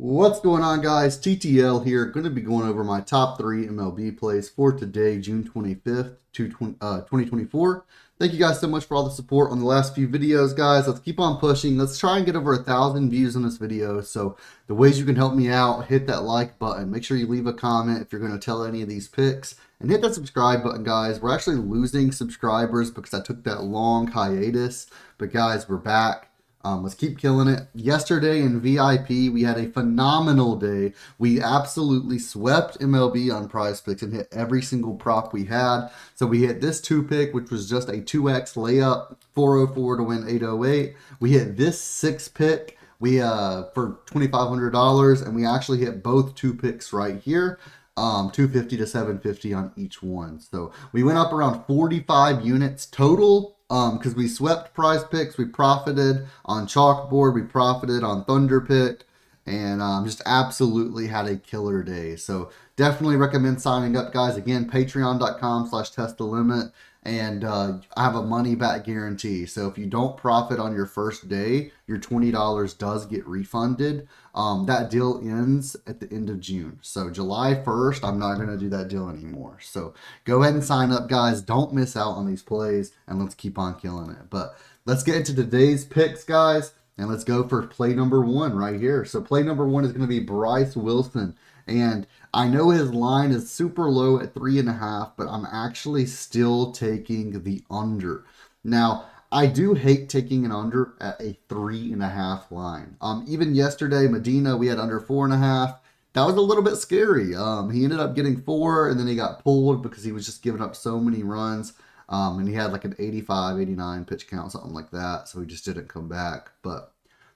What's going on, guys? TTL here. Going to be going over my top 3 MLB plays for today, June 25th, 2024. Thank you guys so much for all the support on the last few videos, guys. Let's keep on pushing. Let's try and get over 1,000 views on this video. So the ways you can help me out, hit that like button. Make sure you leave a comment if you're going to tell any of these picks. And hit that subscribe button, guys. We're actually losing subscribers because I took that long hiatus. But guys, we're back. Let's keep killing it. Yesterday in VIP, we had a phenomenal day. We absolutely swept MLB on Prizepicks and hit every single prop we had. So we hit this 2-pick, which was just a 2x layup, 404 to win 808. We hit this 6-pick for $2,500, and we actually hit both 2-picks right here. 250 to 750 on each one. So we went up around 45 units total. Because we swept Prizepicks, we profited on Chalkboard, we profited on Pick, and just absolutely had a killer day. So definitely recommend signing up, guys. Again, patreon.com/testthelimit, and I have a money back guarantee. So if you don't profit on your first day, your $20 does get refunded. That deal ends at the end of June. So July 1st, I'm not going to do that deal anymore. So go ahead and sign up, guys. Don't miss out on these plays, and let's keep on killing it. But let's get into today's picks, guys, and let's go for play number 1 right here. So play number 1 is going to be Bryce Wilson. And I know his line is super low at 3.5, but I'm actually still taking the under. Now, I do hate taking an under at a 3.5 line. Even yesterday, Medina, we had under 4.5. That was a little bit scary. He ended up getting 4, and then he got pulled because he was just giving up so many runs. And he had like an 85, 89 pitch count, something like that. So he just didn't come back. But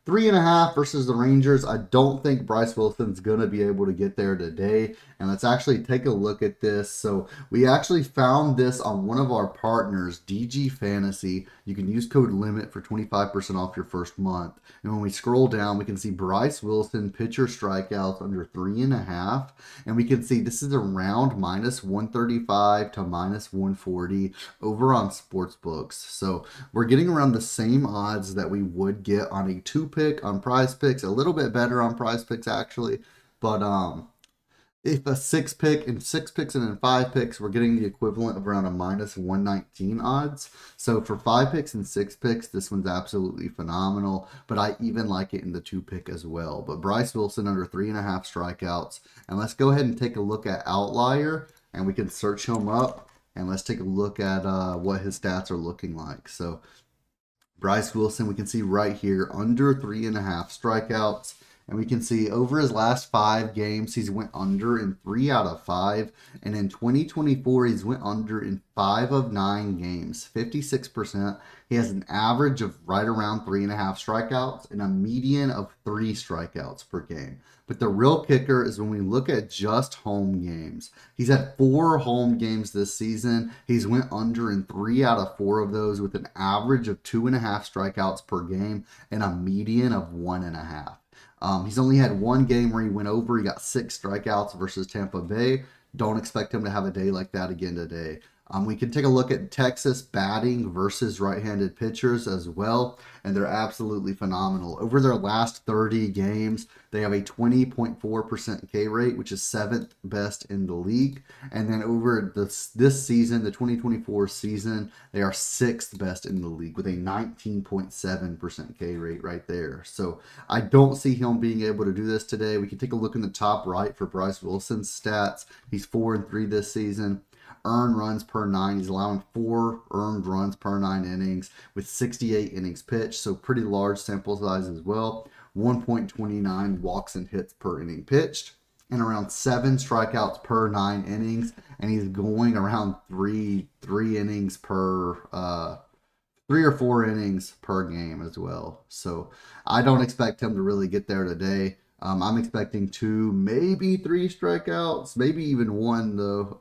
3.5 versus the Rangers. I don't think Bryce Wilson's going to be able to get there today. And let's actually take a look at this. So we actually found this on one of our partners, DG Fantasy. You can use code LIMIT for 25% off your first month. And when we scroll down, we can see Bryce Wilson pitcher strikeouts under 3.5. And we can see this is around -135 to -140 over on Sportsbooks. So we're getting around the same odds that we would get on a 2-pick on Prizepicks, a little bit better on Prizepicks actually, but if a 6-pick and 6 picks and then 5 picks, we're getting the equivalent of around a -119 odds. So for 5 picks and 6 picks, this one's absolutely phenomenal, but I even like it in the 2-pick as well. But Bryce Wilson under 3.5 strikeouts, and let's go ahead and take a look at Outlier, and we can search him up, and let's take a look at what his stats are looking like. So Bryce Wilson, we can see right here, under 3.5 strikeouts. And we can see over his last 5 games, he's went under in 3 out of 5. And in 2024, he's went under in 5 of 9 games, 56%. He has an average of right around 3.5 strikeouts and a median of 3 strikeouts per game. But the real kicker is when we look at just home games. He's had 4 home games this season. He's went under in 3 out of 4 of those with an average of 2.5 strikeouts per game and a median of 1.5. He's only had 1 game where he went over. He got 6 strikeouts versus Tampa Bay. Don't expect him to have a day like that again today. We can take a look at Texas batting versus right-handed pitchers as well, and they're absolutely phenomenal. Over their last 30 games, they have a 20.4% K rate, which is 7th best in the league. And then over this season, the 2024 season, they are 6th best in the league with a 19.7% K rate right there. So I don't see him being able to do this today. We can take a look in the top right for Bryce Wilson's stats. He's 4-3 this season. Earned runs per 9. He's allowing 4 earned runs per 9 innings with 68 innings pitched. So pretty large sample size as well. 1.29 walks and hits per inning pitched. And around 7 strikeouts per 9 innings. And he's going around 3 innings per 3 or 4 innings per game as well. So I don't expect him to really get there today. I'm expecting 2, maybe 3 strikeouts, maybe even 1 though.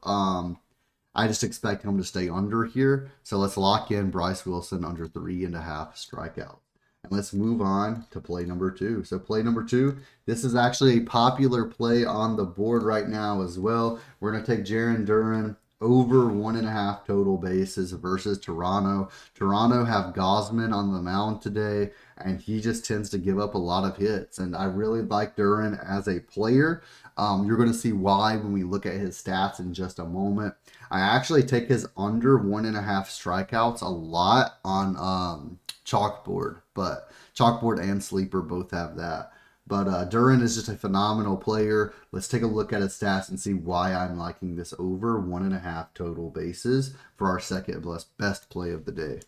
I just expect him to stay under here. So let's lock in Bryce Wilson under 3.5 strikeouts. And let's move on to play number 2. So play number 2, this is actually a popular play on the board right now as well. We're going to take Juan Duran over 1.5 total bases versus Toronto. Toronto have Gosman on the mound today, and he just tends to give up a lot of hits. And I really like Duran as a player. You're going to see why when we look at his stats in just a moment. I actually take his under 1.5 strikeouts a lot on Chalkboard, but Chalkboard and Sleeper both have that. But Duran is just a phenomenal player. Let's take a look at his stats and see why I'm liking this over 1.5 total bases for our second best play of the day.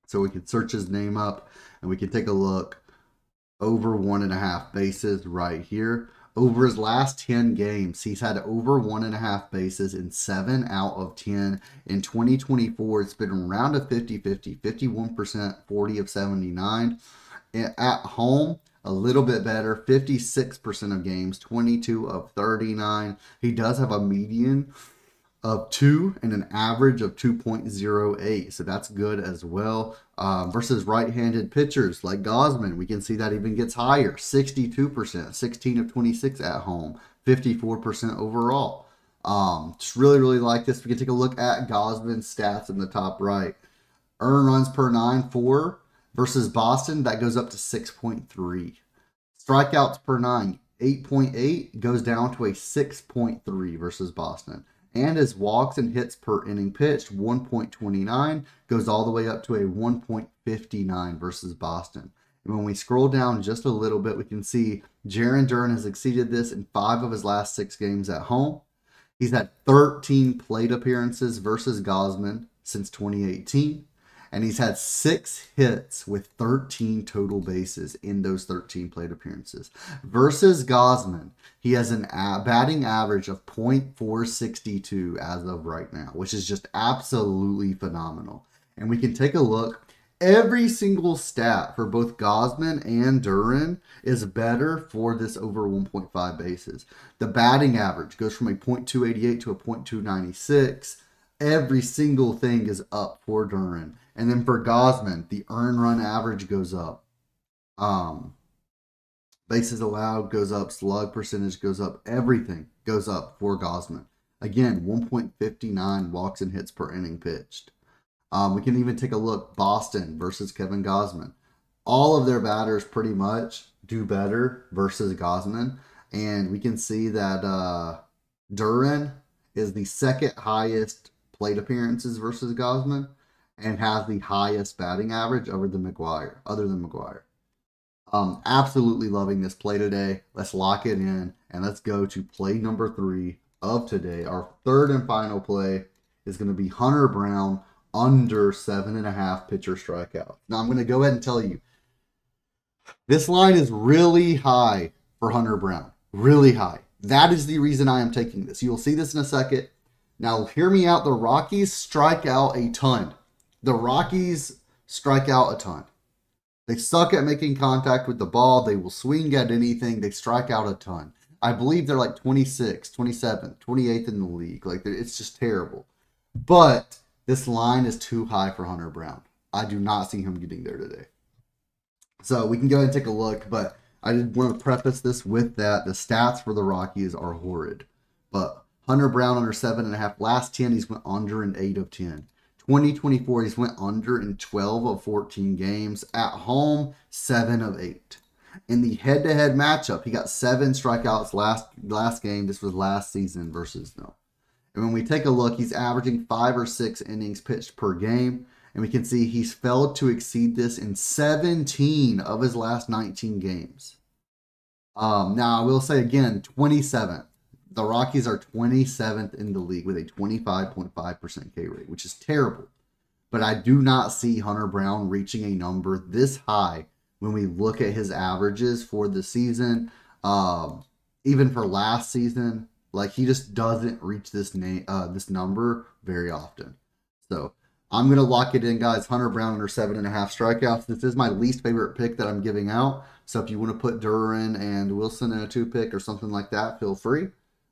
So we can search his name up and we can take a look. Over 1.5 bases right here. Over his last 10 games, he's had over 1.5 bases in 7 out of 10. In 2024, it's been around a 50-50, 51%, 40 of 79. At home, a little bit better, 56% of games, 22 of 39. He does have a median of 2 and an average of 2.08, so that's good as well. Versus right-handed pitchers like Gausman, we can see that even gets higher, 62%, 16 of 26 at home, 54% overall. Just really like this. We can take a look at Gausman's stats in the top right. Earned runs per 9, 4 versus Boston, that goes up to 6.3. Strikeouts per 9, 8.8 goes down to a 6.3 versus Boston. And his walks and hits per inning pitched, 1.29, goes all the way up to a 1.59 versus Boston. And when we scroll down just a little bit, we can see Jarren Duran has exceeded this in 5 of his last 6 games at home. He's had 13 plate appearances versus Gausman since 2018. And he's had 6 hits with 13 total bases in those 13 plate appearances. Versus Gausman, he has an batting average of .462 as of right now, which is just absolutely phenomenal. And we can take a look. Every single stat for both Gausman and Duran is better for this over 1.5 bases. The batting average goes from a .288 to a .296. Every single thing is up for Duran. And then for Gausman, the earned run average goes up. Bases allowed goes up. Slug percentage goes up. Everything goes up for Gausman. Again, 1.59 walks and hits per inning pitched. We can even take a look. Boston versus Kevin Gausman. All of their batters pretty much do better versus Gausman. And we can see that Duran is the second highest plate appearances versus Gausman, and has the highest batting average other than McGuire. Absolutely loving this play today. Let's lock it in, and let's go to play number 3 of today. Our third and final play is going to be Hunter Brown under 7.5 pitcher strikeouts. Now, I'm going to go ahead and tell you, this line is really high for Hunter Brown. Really high. That is the reason I am taking this. You'll see this in a second. Now, hear me out. The Rockies strike out a ton. The Rockies strike out a ton. They suck at making contact with the ball. They will swing at anything. They strike out a ton. I believe they're like 26th, 27th, 28th in the league. Like, it's just terrible. But this line is too high for Hunter Brown. I do not see him getting there today. So we can go ahead and take a look. But I did want to preface this with that. The stats for the Rockies are horrid. But Hunter Brown under 7.5. Last 10, he's went under in 8 of 10. 2024, he's went under in 12 of 14 games. At home, 7 of 8. In the head-to-head matchup, he got 7 strikeouts last game. This was last season versus no. And when we take a look, he's averaging 5 or 6 innings pitched per game. And we can see he's failed to exceed this in 17 of his last 19 games. Now, I will say again, 27th. The Rockies are 27th in the league with a 25.5% K rate, which is terrible. But I do not see Hunter Brown reaching a number this high when we look at his averages for the season. Even for last season, like, he just doesn't reach this number very often. So I'm going to lock it in, guys. Hunter Brown under 7.5 strikeouts. This is my least favorite pick that I'm giving out. So if you want to put Duran and Wilson in a 2-pick or something like that, feel free.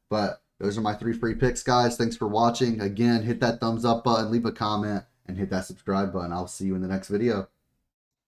But those are my 3 free picks, guys. Thanks for watching. Again, hit that thumbs up button, leave a comment, and hit that subscribe button. I'll see you in the next video.